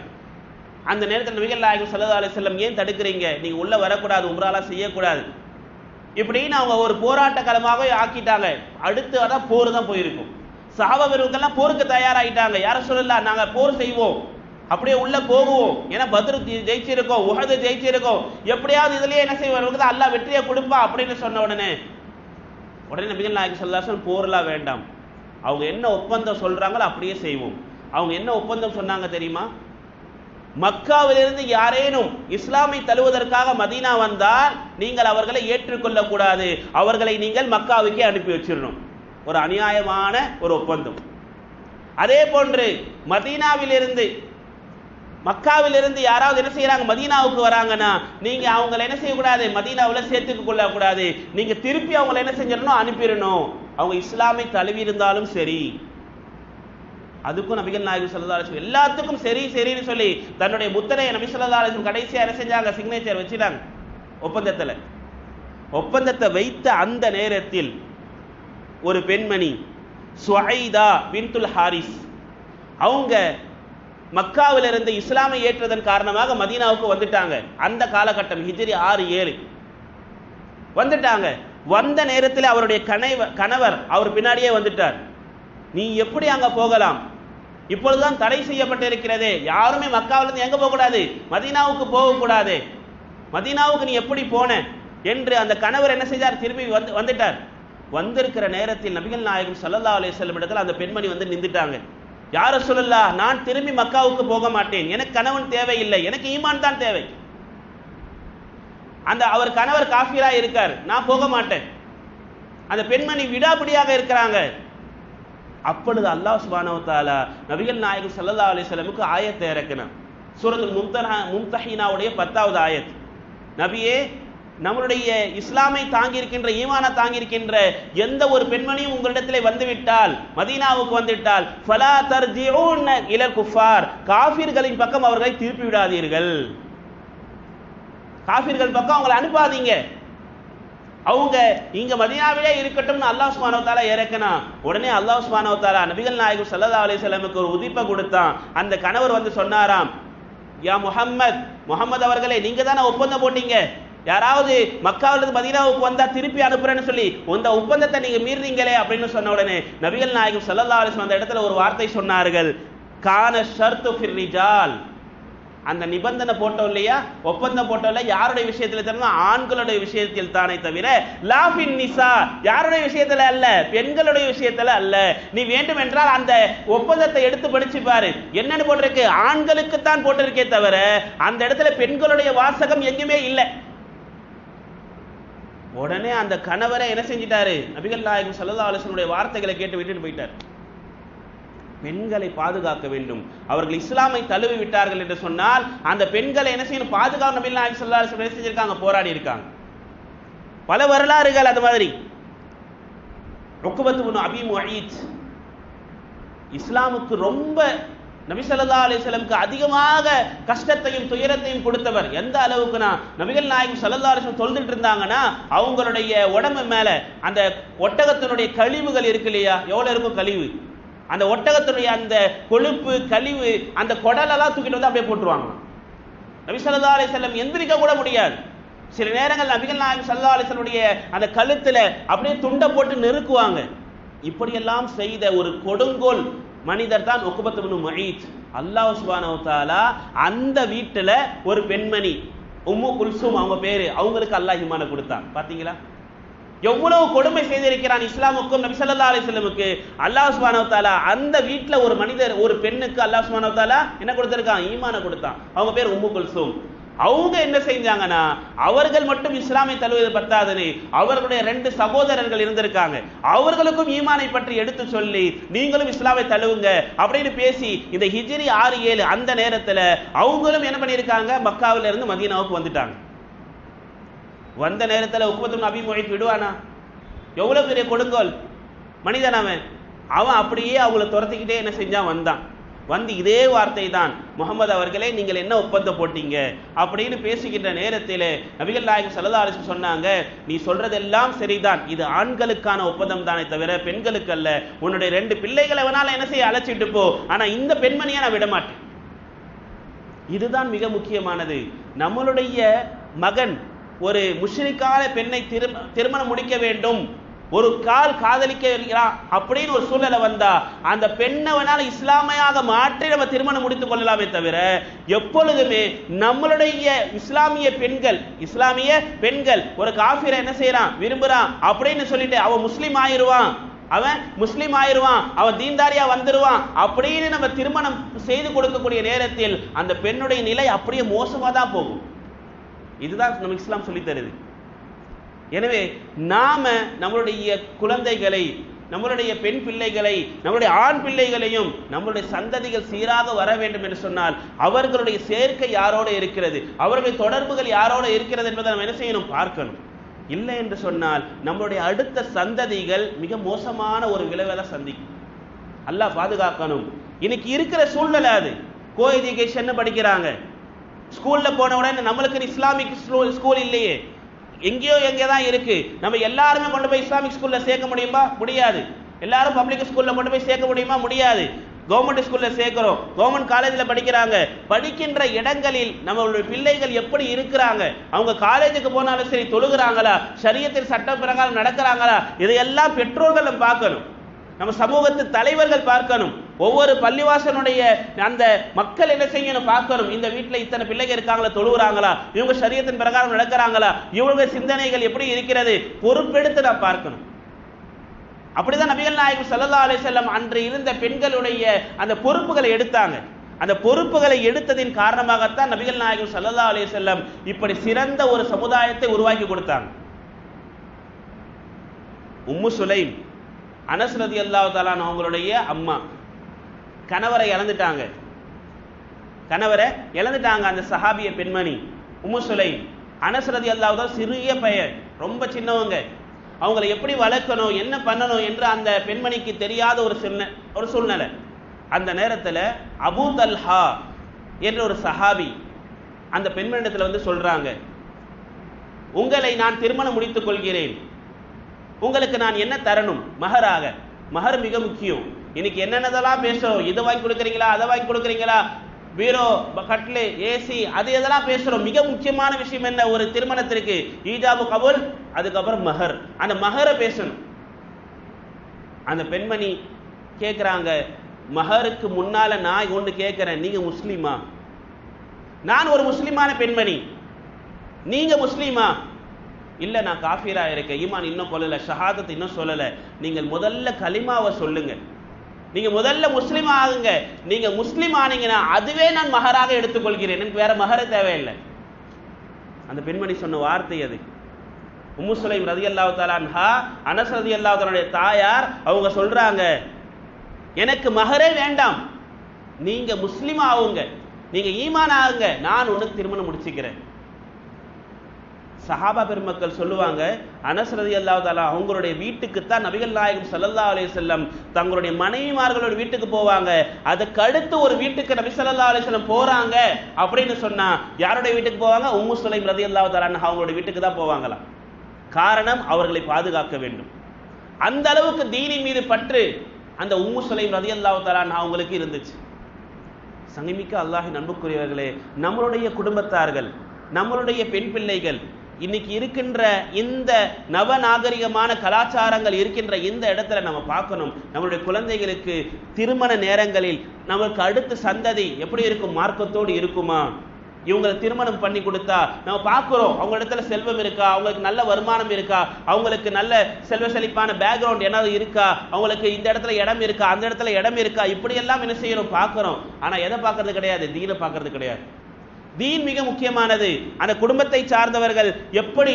அந்த நேரத்தில் நபிகள் நாயகம் ஸல்லல்லாஹு அலைஹி வஸல்லம் ஏன் தடுக்கிறீங்க, நீங்க உள்ள வரக்கூடாது, உம்ராலாம் செய்யக்கூடாது இப்படின்னு அவங்க ஒரு போராட்ட களமாக ஆக்கிட்டாங்க. அடுத்து வர போர் தான் போயிருக்கும். சஹாபா பெருமக்கள்லாம் போருக்கு தயாராகிட்டாங்க. யார சொல்லலாம், நாங்க போர் செய்வோம், அப்படியே உள்ள போகுவோம், ஏன்னா பத்ர் ஜெயிச்சிருக்கோம், உஹது ஜெயிச்சிருக்கோம், எப்படியாவது இதுலயே என்ன செய்வாங்க, அல்லாஹ் வெற்றியை கொடுப்பா அப்படின்னு சொன்ன உடனே நபிகள் நாயகம் ஸல்லல்லாஹு அலைஹி வஸல்லம் போர்லாம் வேண்டாம், அவங்க என்ன ஒப்பந்தம் சொல்றாங்களோ அப்படியே செய்வோம். அவங்க என்ன ஒப்பந்தம் சொன்னாங்க தெரியுமா? மக்காவிலிருந்து யாரேனும் இஸ்லாமை தழுவதற்காக மதீனா வந்தால் நீங்கள் அவர்களை ஏற்றுக்கொள்ள கூடாது, அவர்களை நீங்கள் மக்காவுக்கே அனுப்பி வச்சிடணும். ஒரு அநியாயமான ஒரு ஒப்பந்தம். அதே போன்று மக்காவிலிருந்து யாராவது என்ன செய்யறாங்க, மதீனாவுக்கு வராங்கன்னா நீங்க அவங்களை என்ன செய்யக்கூடாது, மதீனாவில் சேர்த்துக்க கொள்ளக்கூடாது, நீங்க திருப்பி அவங்களை என்ன செஞ்சிடணும், அனுப்பிடணும். அவங்க இஸ்லாமை தழுவி இருந்தாலும் சரி. அதுக்கும் நபிகள் நாயகம் ஸல்லல்லாஹு அலைஹி வஸல்லம் எல்லாத்துக்கும் சரி சரின்னு சொல்லி தன்னுடைய முத்திரையை நபி ஸல்லல்லாஹு அலைஹி வஸல்லம் கடைசியா என்ன செஞ்சாங்க, சிக்னேச்சர் வச்சிட்டாங்க ஒப்பந்தத்தை வைத்த அந்த நேரத்தில் ஒரு பெண்மணி சுஐதா பின்துல் ஹாரிஸ், அவங்க மக்காவிலிருந்து இஸ்லாமை ஏற்றதன் காரணமாக மதீனாவுக்கு வந்துட்டாங்க. அந்த காலகட்டம் ஹிஜ்ரி 6-7 வந்துட்டாங்க. வந்த நேரத்தில் அவருடைய கணவர் அவர் பின்னாடியே வந்துட்டார். நீ எப்படி அங்க போகலாம், இப்பொழுதுதான் தடை செய்யப்பட்டிருக்கிறதே, யாருமே மக்காவிலிருந்து எங்க போகக்கூடாது, மதீனாவுக்கு போகக்கூடாது, மதீனாவுக்கு நீ எப்படி போன என்று அந்த கணவர் என்ன செய்தார், திரும்பி வந்துட்டார். வந்திருக்கிற நேரத்தில் நபிகள் நாயகம் ஸல்லல்லாஹு அலைஹி வஸல்லம் இடத்துல அந்த பெண்மணி வந்து நின்றுட்டாங்க. யா ரசூலல்லாஹ், நான் திரும்பி மக்காவுக்கு போக மாட்டேன், எனக்கு கணவன் தேவையில்லை, எனக்கு ஈமான் தான் தேவை. அந்த அவர் கணவர் காஃபிரா இருக்கார், நான் போக மாட்டேன். அந்த பெண்மணி விடாபிடியாக இருக்கிறாங்க. அப்பொழுது அல்லாஹ் சுப்ஹானஹு வ தஆலா நபிகள் நாயகம் ஸல்லல்லாஹு அலைஹி வஸல்லமுக்கு ஆயத்தை இறக்கினான். சூரத்துல் மும்தஹீனாவுடைய 10வது ஆயத். நபியே, நம்மளுடைய இஸ்லாமை தாங்கியிருக்கின்ற ஈமானை தாங்கியிருக்கின்ற எந்த ஒரு பெண்மணியும் உங்களிடத்திலே வந்துவிட்டால், மதீனாவுக்கு வந்துவிட்டால், ஃபலா தர்ஜிஊன இலல் குஃபார், காஃபிர்களின் பக்கம் அவர்களை திருப்பி விடாதீர்கள். காஃபிர்கள் பக்கம் அவங்களை அனுப்பாதீங்க. அவங்க இங்க மதீனாவிலே இருக்கட்டும்னு அல்லாஹ் சுப்ஹானஹு வ தஆலா இறக்கனா. உடனே அல்லாஹ் சுப்ஹானஹு வ தஆலா நபிகள் நாயகம் ஸல்லல்லாஹு அலைஹி வஸல்லமுக்கு ஒரு உதிப்பை கொடுத்தான். அந்த கணவர் வந்து சொன்னாராம், யா முஹம்மது அவர்களே, நீங்க தானே ஒப்பந்தம் போட்டீங்க, யாராவது மக்காவிலிருந்து மதீனாவுக்கு வந்தா திருப்பி அனுப்புறேன்னு சொல்லி அந்த ஒப்பந்தத்தை நீங்க மீறீங்களே அப்படின்னு சொன்ன உடனே நபிகள் நாயகம் ஸல்லல்லாஹு அலைஹி வஸல்லம் அந்த இடத்துல ஒரு வார்த்தை சொன்னார்கள், கான ஷர்த்து ஃபிர் ரிஜால். அந்த நிபந்தனை போட்டோம் இல்லையா, ஒப்பந்தம் போட்டோம் இல்லையா, யாருடைய விஷயத்தில் தெரியுமா? ஆண்களுடைய விஷயத்தில் தானே தவிர லாஃபின் நிசா, யாருடைய விஷயத்துல அல்ல, பெண்களுடைய விஷயத்துல அல்ல. நீ வேண்டும் என்றால் அந்த ஒப்பந்தத்தை எடுத்து படிச்சு பாரு, என்னன்னு போட்டிருக்கு, ஆண்களுக்கு தான் போட்டிருக்கே தவிர அந்த இடத்துல பெண்களுடைய வாசகம் எங்குமே இல்லை. உடனே அந்த கணவரை என்ன செஞ்சிட்டாரு, நபிகள் நாயகம் ஸல்லல்லாஹு அலைஹி வஸல்லம் வார்த்தைகளை கேட்டு விட்டுட்டு போயிட்டார். பெண்களை பாதுகாக்க வேண்டும். அவர்கள் இஸ்லாமை தழுவி விட்டார்கள் என்று சொன்னால் அந்த பெண்களை என்ன செய்யணும், பாதுகாப்பு. நபிகள் நாயகம் ஸல்லல்லாஹு அலைஹி வஸல்லம் செஞ்சிருக்காங்க, போராடி இருக்காங்க. பல வரலாறுகள் அது மாதிரி. உக்பத் இப்னு அபீ முஅய்த் இஸ்லாமுக்கு ரொம்ப நபி ஸல்லல்லாஹு அலைஹி வஸல்லமுக்கு அதிகமாக கஷ்டத்தையும் துயரத்தையும் கொடுத்தவர். எந்த அளவுக்குனா, நபிகள் நாயகம் ஸல்லல்லாஹு அலைஹி வஸல்லம் தொழுதுட்டு இருந்தாங்கன்னா அவங்களுடைய உடம்பு மேல அந்த ஒட்டகத்தினுடைய கழிவுகள் இருக்கு இல்லையா, எவ்வளவு இருக்கும் கழிவு, அந்த ஒட்டகத்துடைய அந்த கொழுப்பு கழிவு அந்த குடலெல்லாம் தூக்கிட்டு வந்து அப்படியே போட்டுருவாங்க. நபி ஸல்லல்லாஹு அலைஹி வஸல்லம் எந்திரிக்க கூட முடியாது. சில நேரங்கள் நபிகள் நாயகம் ஸல்லல்லாஹு அலைஹி வஸல்லம் அந்த கழுத்துல அப்படியே துண்டை போட்டு நெருக்குவாங்க. இப்படியெல்லாம் செய்த ஒரு கொடுங்கோல் மனிதர் தான் உக்பத் இப்னு முஅய்த். அல்லாஹ் சுப்ஹானஹு வ தஆலா அந்த வீட்டுல ஒரு பெண்மணி உம்மு குல்சூம் அவங்க பேரு, அவங்களுக்கு அல்லாஹ் ஈமானை கொடுத்தான். பாத்தீங்களா எவ்வளவு கொடுமை செய்திருக்கிறான் இஸ்லாமுக்கும் நபி ஸல்லல்லாஹு அலைஹி வஸல்லமுக்கு. அல்லாஹ் சுப்ஹானஹு வ தஆலா அந்த வீட்டுல ஒரு மனிதர், ஒரு பெண்ணுக்கு அல்லாஹ் சுப்ஹானஹு வ தஆலா என்ன கொடுத்திருக்கான், ஈமானை கொடுத்தான். அவங்க பேர் உம்மு குல்சூம். அவங்க என்ன செஞ்சாங்கன்னா, அவர்கள் மட்டும் இஸ்லாமை தழுவது பத்தாதுன்னு அவர்களுடைய 2 சகோதரர்கள் இருந்திருக்காங்க, அவர்களுக்கும் ஈமானை பற்றி எடுத்து சொல்லி நீங்களும் இஸ்லாமை தழுவுங்க அப்படின்னு பேசி இந்த ஹிஜ்ரி 6-7 அந்த நேரத்துல அவங்களும் என்ன பண்ணியிருக்காங்க, மக்காவில இருந்து மதீனாவுக்கு வந்துட்டாங்க. வந்த நேரத்துல உக்பத் இப்னு அபீ முஅய்த் விடுவானா? எவ்வளவு பெரிய கொடுங்கோல் மனிதன் அவன். அவன் அப்படியே அவங்களை துரத்திக்கிட்டே என்ன செஞ்சான், வந்தான். வந்து இதே வார்த்தை தான், முகமது அவர்களே நீங்கள் என்ன ஒப்பந்தம் போட்டீங்க அப்படின்னு பேசுகின்ற நேரத்திலே நபிகள் நாயகம் ஸல்லல்லாஹு அலைஹி வஸல்லம் சொன்னாங்க, நீ சொல்றதெல்லாம் சரிதான், இது ஆண்களுக்கான ஒப்பந்தம் தானே தவிர பெண்களுக்கு அல்ல. உன்னுடைய 2 பிள்ளைகளை வேணாலும் என்ன செய்ய, அழைச்சிட்டு போ, ஆனா இந்த பெண்மணியை நான் விட மாட்டேன். இதுதான் மிக முக்கியமானது. நம்மளுடைய மகன் ஒரு முஷ்ரிக்கான பெண்ணை திருமணம் முடிக்க வேண்டும், ஒரு காதலிக்கிறான் அப்படின்னு ஒரு சூழ்நிலை வந்தா அந்த பெண்ணவனால இஸ்லாமையாக மாற்றி நம்ம திருமணம் முடித்துக் கொள்ளலாமே தவிர எப்பொழுதுமே நம்மளுடைய இஸ்லாமிய பெண்கள் ஒரு காஃபிரை என்ன செய்யறான், விரும்புறான் அப்படின்னு சொல்லிட்டு அவன் முஸ்லீம் ஆயிருவான், அவன் தீன்தாரியா வந்துருவான் அப்படின்னு நம்ம திருமணம் செய்து கொடுக்கக்கூடிய நேரத்தில் அந்த பெண்ணுடைய நிலை அப்படியே மோசமா தான் போகும். இதுதான் நம்ம இஸ்லாம் சொல்லி தருது. எனவே நாம நம்மளுடைய குழந்தைகளை, நம்மளுடைய பெண் பிள்ளைகளை, நம்மளுடைய ஆண் பிள்ளைகளையும் நம்மளுடைய சந்ததிகள் சீராக வர வேண்டும் என்று சொன்னால் அவர்களுடைய சேர்க்கை யாரோட இருக்கிறது, அவர்களுடைய தொடர்புகள் யாரோட இருக்கிறது என்பதை நம்ம என்ன செய்யணும், பார்க்கணும். இல்லை என்று சொன்னால் நம்மளுடைய அடுத்த சந்ததிகள் மிக மோசமான ஒரு விளைவை சந்திக்கும். அல்லாஹ் பாதுகாக்கணும். இன்னைக்கு இருக்கிற சூழ்நிலை அது. கோ எஜுகேஷன் படிக்கிறாங்க, ஸ்கூல்ல போன உடனே நம்மளுக்கு இஸ்லாமிக் ஸ்கூல் இல்லையே, எங்கேயோ தான் இருக்கு. நம்ம எல்லாருமே கொண்டு போய் இஸ்லாமிக் ஸ்கூல்ல சேர்க்க முடியுமா? முடியாது. எல்லாரும் பப்ளிக் ஸ்கூல்ல கொண்டு போய் சேர்க்க முடியுமா? முடியாது. கவர்மெண்ட் ஸ்கூல்ல சேர்க்கிறோம், கவர்மெண்ட் காலேஜ்ல படிக்கிறாங்க. படிக்கின்ற இடங்களில் நம்மளுடைய பிள்ளைகள் எப்படி இருக்கிறாங்க, அவங்க காலேஜுக்கு போனாலும் சரி தொழுகிறாங்களா, ஷரியத்தின் சட்ட பிரகாரம் நடக்கிறாங்களா, இதையெல்லாம் பெற்றோர்கள் பார்க்கணும். நம்ம சமூகத்து தலைவர்கள் பார்க்கணும். ஒவ்வொரு பள்ளிவாசனுடைய அந்த மக்கள் என்ன செய்யணும், பார்க்கணும். இந்த வீட்டில் இத்தனை பிள்ளைகள் இருக்காங்களா, தொழுகிறாங்களா, இவங்க ஷரியத்தின் பிரகாரம் நடக்கிறாங்களா, இவங்க சிந்தனைகள் எப்படி இருக்கிறது, பொறுப்பெடுத்து நான் பார்க்கணும். அப்படிதான் நபிகள் நாயகம் ஸல்லல்லாஹு அலைஹி வஸல்லம் அன்று இருந்த பெண்களுடைய அந்த பொறுப்புகளை எடுத்தாங்க. அந்த பொறுப்புகளை எடுத்ததின் காரணமாகத்தான் நபிகள் நாயகம் ஸல்லல்லாஹு அலைஹி வஸல்லம் இப்படி சிறந்த ஒரு சமுதாயத்தை உருவாக்கி கொடுத்தாங்க. உம்மு சுலைம் அனஸ் ரலியல்லாஹு தஆலா அவங்களுடைய அம்மா கணவரை இழந்துட்டாங்க. அந்த சஹாபிய பெண்மணி உம்மு சுலைம். அனஸ் ரலியல்லாஹு தான் சிறிய பையன், ரொம்ப சின்னவங்க. அவங்களை எப்படி வளர்க்கணும், என்ன பண்ணணும் என்று அந்த பெண்மணிக்கு தெரியாத ஒரு சூழ்நிலை. அந்த நேரத்தில் அபூ தல்ஹா என்ற ஒரு சஹாபி அந்த பெண்மணிடத்தில் வந்து சொல்றாங்க, உங்களை நான் திருமணம் முடித்துக் கொள்கிறேன், உங்களுக்கு நான் என்ன தரணும் மஹராக? மஹர் மிக முக்கியம். இன்னைக்கு என்னென்னதெல்லாம் பேசுறோம், இதை வாங்கி கொடுக்குறீங்களா, அதை வாங்கி கொடுக்குறீங்களா, பீரோ, கட்லு, ஏசி, அது எதெல்லாம் பேசுறோம். மிக முக்கியமான விஷயம் என்ன ஒரு திருமணத்திற்கு? ஈஜாபு கபூல், அதுக்கப்புறம் மஹர். அந்த மஹரை பேசணும். அந்த பெண்மணி கேட்குறாங்க, மஹருக்கு முன்னால நான் ஒன்று கேட்குறேன், நீங்க முஸ்லீமா? நான் ஒரு முஸ்லிமான பெண்மணி, நீங்க முஸ்லீமா? இல்ல நான் காஃபிரா இருக்கேன், ஈமான் இன்னும் கொள்ளல, ஷஹாதத் இன்னும் சொல்லல. நீங்கள் முதல்ல கலிமாவை சொல்லுங்க, நீங்க முதல்ல முஸ்லீம் ஆகுங்க. நீங்க முஸ்லீம் ஆனீங்கன்னா அதுவே நான் மஹராக எடுத்துக்கொள்கிறேன், எனக்கு வேற மஹரே தேவையில்லை. அந்த பெண்மணி சொன்ன வார்த்தை அது. உம்மு சுலைம் ரலியல்லாஹு தஆலா அன்ஹா, அனஸ் ரலியல்லாஹு தஆலாவுடைய தாயார், அவங்க சொல்றாங்க, எனக்கு மஹரே வேண்டாம், நீங்க முஸ்லீம் ஆகுங்க, நீங்க ஈமான் ஆகுங்க, நான் உனக்கு திருமணம் முடிச்சுக்கிறேன். சஹாபா பெருமக்கள் சொல்லுவாங்க, அனஸ் ரலியல்லாஹு தஆலா அவங்களுடைய வீட்டுக்கு தான் நபிகள் நாயகம் ஸல்லல்லாஹு அலைஹி வஸல்லம் தங்களுடைய மனைவிமார்களோட வீட்டுக்கு போவாங்க. அதுக்கு அடுத்து ஒரு வீட்டுக்கு நபி ஸல்லல்லாஹு அலைஹி வஸல்லம் போறாங்க அப்படின்னு சொன்னா யாருடைய வீட்டுக்கு போவாங்க? உம்மு சுலைம் ரலியல்லாஹு தஆலா அன்ஹா அவங்களுடைய வீட்டுக்கு தான் போவாங்களாம். காரணம், அவர்களை பாதுகாக்க வேண்டும். அந்த அளவுக்கு தீனின் மீது பற்று அந்த உம்மு சுலைம் ரலியல்லாஹு தஆலா அன்ஹா அவங்களுக்கு இருந்துச்சு. சங்கமிக்க அல்லாஹ்வின் அன்புக்குரியவர்களே, நம்மளுடைய குடும்பத்தார்கள், நம்மளுடைய பெண் பிள்ளைகள் இன்னைக்கு இருக்கின்ற இந்த நவநாகரிகமான கலாச்சாரங்கள் இருக்கின்ற இந்த இடத்துல நம்ம பார்க்கணும், நம்மளுடைய குழந்தைகளுக்கு திருமண நேரங்களில் நமக்கு அடுத்த சந்ததி எப்படி இருக்கும், மார்க்கத்தோடு இருக்குமா? இவங்களை திருமணம் பண்ணி கொடுத்தா நம்ம பார்க்குறோம், அவங்க இடத்துல செல்வம் இருக்கா, அவங்களுக்கு நல்ல வருமானம் இருக்கா, அவங்களுக்கு நல்ல செல்வ செழிப்பான பேக்ரவுண்ட் ஏதாவது இருக்கா, அவங்களுக்கு இந்த இடத்துல இடம் இருக்கா, அந்த இடத்துல இடம் இருக்கா, இப்படியெல்லாம் என்ன செய்யணும், பார்க்குறோம். ஆனால் எதை பார்க்கறது கிடையாது, தீனை பார்க்கறது கிடையாது. தீன் மிக முக்கியமானது. அந்த குடும்பத்தை சார்ந்தவர்கள் எப்படி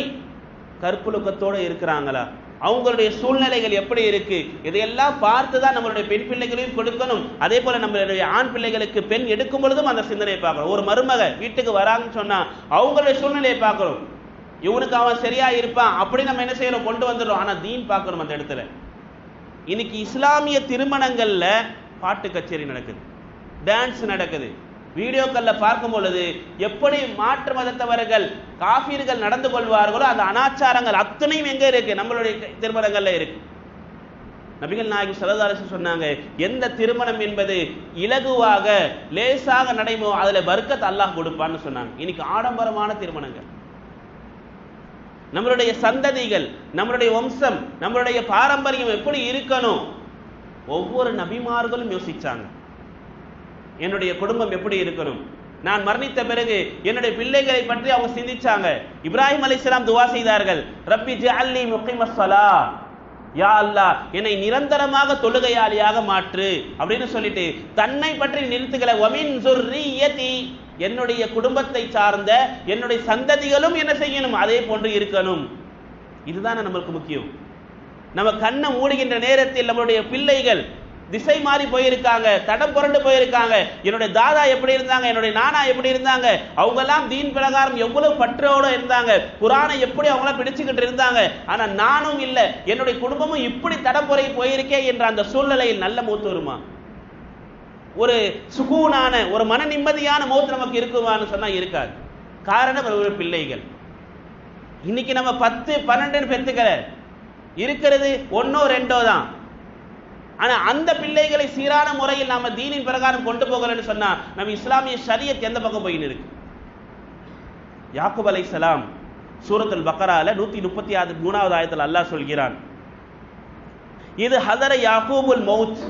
கற்புழுக்கத்தோடு இருக்கிறாங்களா, அவங்களுடைய சூழ்நிலைகள் எப்படி இருக்கு, இதையெல்லாம் பார்த்து தான் நம்மளுடைய பெண் பிள்ளைகளையும் கொடுக்கணும். அதே போல நம்மளுடைய ஆண் பிள்ளைகளுக்கு பெண் எடுக்கும் பொழுதும் அந்த சிந்தனையை பார்க்கணும். ஒரு மருமக வீட்டுக்கு வராங்கன்னு சொன்னா அவங்களுடைய சூழ்நிலையை பார்க்கணும். இவனுக்கு அவன் சரியா இருப்பான் அப்படி நம்ம என்ன செய்யறோம், கொண்டு வந்துடுறோம். ஆனா தீன் பார்க்கணும் அந்த இடத்துல. இன்னைக்கு இஸ்லாமிய திருமணங்கள்ல பாட்டு கச்சேரி நடக்குது, டான்ஸ் நடக்குது. வீடியோக்கள்ல பார்க்கும் பொழுது எப்படி மாற்று மதத்தவர்கள் காஃபிர்கள் நடந்து கொள்வார்களோ அந்த அனாச்சாரங்கள் அத்தனையும் எங்க இருக்கு, நம்மளுடைய திருமணங்கள்ல இருக்கு. நபிகள் நாயகம் ஸல்லல்லாஹு அலைஹி வஸல்லம் சொன்னாங்க, எந்த திருமணம் என்பது இலகுவாக லேசாக நடைமோ அதுல பர்க்கத் அல்லாஹ் கொடுப்பான்னு சொன்னாங்க. இன்னைக்கு ஆடம்பரமான திருமணங்கள், நம்மளுடைய சந்ததிகள், நம்மளுடைய வம்சம், நம்மளுடைய பாரம்பரியம் எப்படி இருக்கணும், ஒவ்வொரு நபிமார்களும் யோசிச்சாங்க. என்னுடைய குடும்பம் எப்படி இருக்கணும், நான் மரணித்த பிறகு என்னுடைய பிள்ளைகளை பற்றி அவங்க சிந்திச்சாங்க. இப்ராஹிம் அலைஹிஸ்ஸலாம் துஆ செய்தார்கள், ரப்பி ஜஅல்னி முகீமஸ் ஸலாத், யா அல்லாஹ் என்னை நிரந்தரமாக தொழுகையாளியாக மாற்று அப்படின்னு சொல்லிட்டு தன்னை பற்றி நிறுத்துகிற வமின் ஸுர்ரியதி, என்னுடைய குடும்பத்தை சார்ந்த என்னுடைய சந்ததிகளும் என்ன செய்யணும், அதே போன்று இருக்கணும். இதுதான் நமக்கு முக்கியம். நம்ம கண்ணை மூடுகின்ற நேரத்தில் நம்மளுடைய பிள்ளைகள் திசை மாறி போயிருக்காங்க, தடம் புரண்டு போயிருக்காங்க. என்னுடைய தாதா எப்படி இருந்தாங்க, என்னுடைய நானா எப்படி இருந்தாங்க, அவங்க எல்லாம் தீன் பிரகாரம் எவ்வளவு பற்றோட இருந்தாங்க, குரானை எப்படி அவங்கள பிடிச்சுக்கிட்டு இருந்தாங்க. ஆனா நானும் இல்லை, என்னுடைய குடும்பமும் இப்படி தடம் புரை போயிருக்கே என்ற அந்த சூழ்நிலையில் நல்ல மூத்து வருமா, ஒரு சுகூனான ஒரு மன நிம்மதியான மௌத் நமக்கு இருக்குமான்னு சொன்னா இருக்காது. காரணம் ஒரு பிள்ளைகள். இன்னைக்கு நம்ம 10-12 பெத்துக்கிற இருக்கிறது 1-2 தான். ஆனா அந்த பிள்ளைகளை சீரான முறையில் நாம தீனின் பிரகாரம் கொண்டு போகலன்னு சொன்னா நம்ம இஸ்லாமிய ஷரியத் எந்த பக்கம் போயின்னு இருக்கு. யாக்கூப் அலைஹிஸ்ஸலாம் சூரத்துல் பக்ரால 133வது ஆயத்தில் அல்லாஹ் சொல்கிறான், இது ஹதர யாக்கூபுல் மௌத்,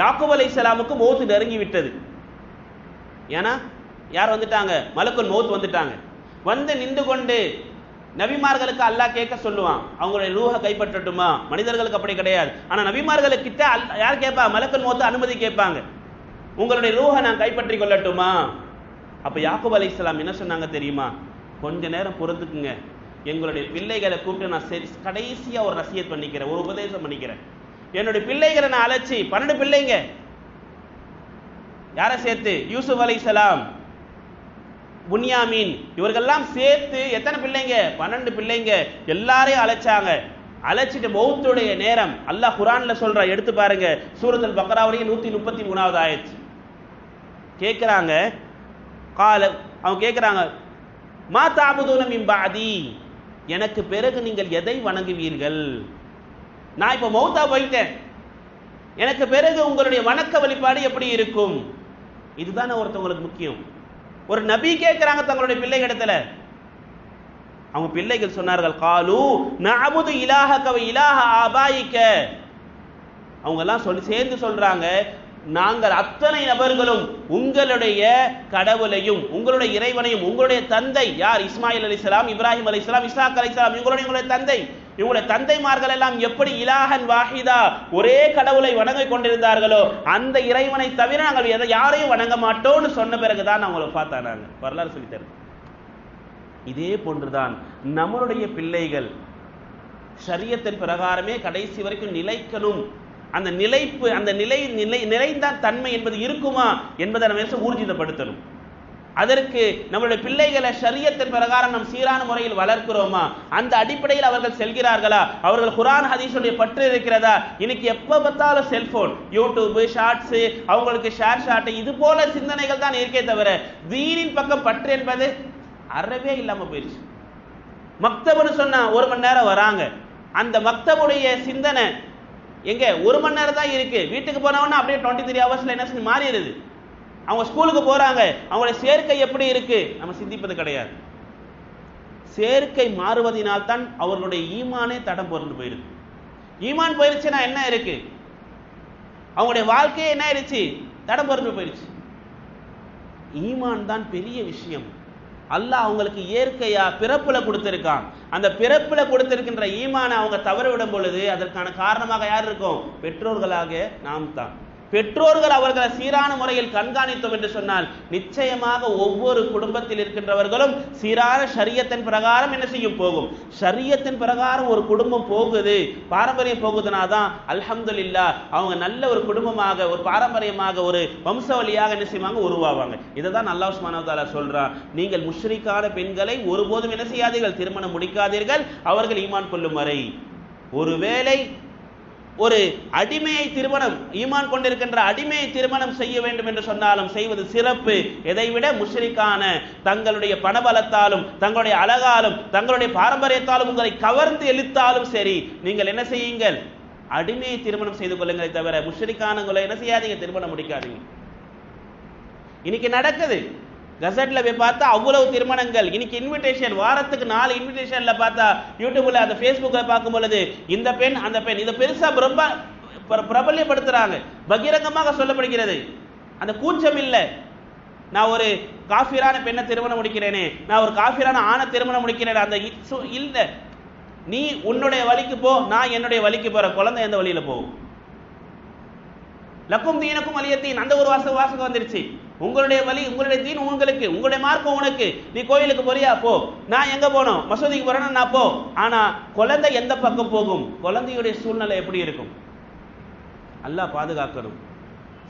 யாக்கூப் அலைஹிஸ்ஸலாமுக்கு மௌத் நெருங்கி விட்டது. ஏன்னா யார் வந்துட்டாங்க, மலக்குல் மௌத் வந்துட்டாங்க. வந்து நின்று கொண்டு நபிமார்களுக்கு அல்லாஹ் கேட்க சொல்லுவான், அவங்களுடைய ரூஹை கைப்பற்றட்டுமா. மனிதர்களுக்கு அப்படி கிடையாது. ஆனா நபிமார்களுக்கிட்ட யார் கேட்பா, மலக்குல் மௌத் அனுமதி கேட்பாங்க, உங்களுடைய ரூஹை நான் கைப்பற்றி கொள்ளட்டுமா. அப்ப யாக்கூப் அலைஹிஸ்ஸலாம் என்ன சொன்னாங்க தெரியுமா, கொஞ்ச நேரம் பொறுத்துக்குங்க, எங்களுடைய பிள்ளைகளை கூப்பிட்டு நான் கடைசியா ஒரு நசியத் பண்ணிக்கிறேன், ஒரு உபதேசம் பண்ணிக்கிறேன். என்னுடைய பிள்ளைகளை நான் அழைச்சி 12 பிள்ளைங்க யாரை சேர்த்து, யூசுப் அலைஹிஸ்ஸலாம், புன்யாமீன் இவர்கள்லாம் சேர்த்து எத்தனை பிள்ளைங்க? 12 பிள்ளைங்க. எல்லாரையும் அழைச்சாங்க. அழைச்சிட்டு மௌத்துடைய நேரம் அல்லாஹ் குர்ஆன்ல சொல்றா, எடுத்து பாருங்க. சூரத்துல் பக்ராவுடைய 133வது ஆயத். கேட்கிறாங்க, அவங்க கேட்கிறாங்க, மா தஅபுதுன மின் பஅதி, எனக்கு பிறகு நீங்கள் எதை வணங்குவீர்கள்? நான் இப்ப மௌத்தா போயிட்டேன், எனக்கு பிறகு உங்களுடைய வணக்க வழிபாடு எப்படி இருக்கும்? இதுதானே ஒருத்தவங்களுக்கு முக்கியம். ஒரு நபி கேட்கிறாங்க தங்களுடைய பிள்ளைகளிடத்துல. அவங்க பிள்ளைகள் சொன்னார்கள், காலு நஅபுது இலாஹக வ இலாஹ ஆபாயிக. அவங்க எல்லாம் சேர்ந்து சொல்றாங்க, நாங்கள் அத்தனை நபர்களும் உங்களுடைய கடவுளையும் உங்களுடைய இறைவனையும், உங்களுடைய தந்தை யார்? இஸ்மாயில் அலைஹிஸ்ஸலாம், இப்ராஹிம் அலைஹிஸ்ஸலாம், இஸ்ஹாக் அலைஹிஸ்ஸலாம், உங்களுடைய தந்தை, இவங்களுடைய தந்தைமார்கள் எல்லாம் எப்படி இலாஹன் வாஹிதா ஒரே கடவுளை வணங்கிக் கொண்டிருந்தார்களோ அந்த இறைவனை தவிர நாங்கள் யாரையும் வணங்க மாட்டோம்னு சொன்ன பிறகுதான் அவங்களை பார்த்தாங்க. வரலாறு சொல்லித்தரு. இதே போன்றுதான் நம்மளுடைய பிள்ளைகள் ஷரியத்தின் பிரகாரமே கடைசி வரைக்கும் நிலைக்கணும். அந்த நிலைப்பு, அந்த நிறைந்த தன்மை என்பது இருக்குமா என்பதை நம்ம ஊர்ஜிதப்படுத்தணும். அதற்கு நம்மளுடைய பிள்ளைகளை ஷரியத்தின் பிரகாரம் நம் சீரான முறையில் வளர்க்கிறோமா? அந்த அடிப்படையில் அவர்கள் செல்கிறார்களா? அவர்கள் குர்ஆன் ஹதீஸுடைய பற்று இருக்கிறதா? இன்னைக்கு எப்ப பார்த்தாலும் செல்போன், யூடியூப், ஷார்ட்ஸ், அவங்களுக்கு ஷேர் ஷாட், இது போல சிந்தனைகள் தான் இருக்கே தவிர தீனின் பக்கம் பற்று என்பது அறவே இல்லாம போயிடுச்சு. மக்தப்னு சொன்னா 1 மணி நேரம் வராங்க. அந்த மக்தபுடைய சிந்தனை எங்க 1 மணி நேரம் தான் இருக்கு. வீட்டுக்கு போனவொன்னா அப்படியே 23 ஹவர்ஸ்ல என்ன செஞ்சு மாறிடுது. அவங்க ஸ்கூலுக்கு போறாங்க, அவங்களுடைய சேர்க்கை எப்படி இருக்கு நம்ம சிந்திப்பது கிடையாது. சேர்க்கை மாறுவதனால் தான் அவர்களுடைய ஈமானே தடம் பொருள் போயிருக்கு. ஈமான் போயிருச்சுன்னா என்ன இருக்கு? அவங்களுடைய வாழ்க்கையே என்ன ஆயிடுச்சு? தடம் பொருள் போயிடுச்சு. ஈமான் தான் பெரிய விஷயம். அல்லாஹ் அவங்களுக்கு இயற்கையா பிறப்புல கொடுத்திருக்கான். அந்த பிறப்புல கொடுத்திருக்கின்ற ஈமானை அவங்க தவறவிடும் பொழுது அதற்கான காரணமாக யார் இருக்கும்? பெற்றோர்களாக நாம் தான். பெற்றோர்கள் அவர்களை சீரான முறையில் கண்காணித்தோம் என்று சொன்னால் நிச்சயமாக ஒவ்வொரு குடும்பத்தில் இருக்கின்றவர்களும் சீரான ஷரியத்தின் பிரகாரம் என்ன செய்யும்? போகும். ஷரியத்தின் பிரகாரம் ஒரு குடும்பம் போகுது, பாரம்பரியம் போகுதுனா தான் அல்ஹம்துலில்லாஹ் அவங்க நல்ல ஒரு குடும்பமாக, ஒரு பாரம்பரியமாக, ஒரு வம்சவழியாக என்ன செய்வாங்க? உருவாவாங்க. இதை தான் அல்லாஹ் சுப்ஹானஹு வ தஆலா சொல்றான், நீங்கள் முஷ்ரிக்கான பெண்களை ஒருபோதும் என்ன செய்யாதீர்கள்? திருமணம் முடிக்காதீர்கள், அவர்கள் ஈமான் கொள்ளும் வரை. ஒருவேளை ஒரு அடிமையை திருமணம், ஈமான் கொண்டிருக்கின்ற அடிமையை திருமணம் செய்ய வேண்டும் என்று சொன்னாலும் செய்வது சிறப்பு. எதைவிட முஷ்ரிக்கான தங்களுடைய பணபலத்தாலும் தங்களுடைய அழகாலும் தங்களுடைய பாரம்பரியத்தாலும் உங்களை கவர்ந்து இழுத்தாலும் சரி, நீங்கள் என்ன செய்யுங்கள்? அடிமையை திருமணம் செய்து கொள்ளுங்களே தவிர முஷ்ரிக்கானங்களை என்ன செய்யாதீங்க? திருமணம் முடிக்காதீங்க. இன்னைக்கு நடக்குது. கசட்ல போய் பார்த்தா அவ்வளவு திருமணங்கள். இன்னைக்கு இன்விடேஷன், வாரத்துக்கு 4 இன்விடேஷன்ல பார்த்தா, யூடியூப்ல, அந்த ஃபேஸ்புக்ல பார்க்கும் பொழுது இந்த பெண் அந்த பெண், இதை பெருசா ரொம்ப பிரபல்யப்படுத்துறாங்க, பகிரங்கமாக சொல்லப்படுகிறது. அந்த கூச்சம் இல்லை. நான் ஒரு காஃபிரான பெண்ணை திருமணம் முடிக்கிறேனே, நான் ஒரு காஃபிரான ஆணை திருமணம் முடிக்கிறேன், அந்த இல்ல. நீ உன்னுடைய வழிக்கு போ, நான் என்னுடைய வழிக்கு போற. குழந்தை எந்த வழியில போகும்? லக்கும் தீனக்கும் வலியத்தீன், அந்த ஒரு வாசகம் வந்துருச்சு. உங்களுடைய வழி, உங்களுடைய தீன் உங்களுக்கு, உங்களுடைய மார்க்கம் உனக்கு. நீ கோயிலுக்கு போறியா? போ. நான் எங்க போனோம்? மசூதிக்கு போறேன்னா நான் போ. ஆனா குழந்தை எந்த பக்கம் போகும்? குழந்தையுடைய சூழ்நிலை எப்படி இருக்கும்? அல்லாஹ் பாதுகாக்கணும்.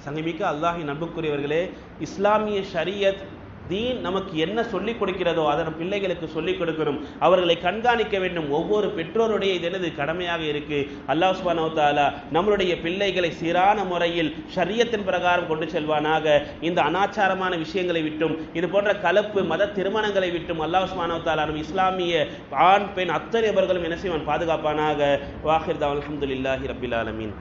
சங்கமிக்க அல்லாஹின் அன்புக்குரியவர்களே, இஸ்லாமிய ஷரியத் தீன் நமக்கு என்ன சொல்லிக் கொடுக்கிறதோ அதை நம் பிள்ளைகளுக்கு சொல்லிக் கொடுக்கணும். அவர்களை கண்காணிக்க வேண்டும். ஒவ்வொரு பெற்றோருடைய இது எனது கடமையாக இருக்கு. அல்லாஹ் சுப்ஹானஹு வ தஆலா நம்மளுடைய பிள்ளைகளை சீரான முறையில் ஷரியத்தின் பிரகாரம் கொண்டு செல்வானாக. இந்த அனாச்சாரமான விஷயங்களை விட்டும், இது போன்ற கலப்பு மத திருமணங்களை விட்டும் அல்லாஹ் சுப்ஹானஹு வ தஆலா நம் இஸ்லாமிய ஆண் பெண் அத்தனை நபர்களும் என்ன செய்வான்? பாதுகாப்பானாக. வாஹிர் தஅவானா அல்ஹம்துலில்லாஹி ரப்பில் ஆலமீன்.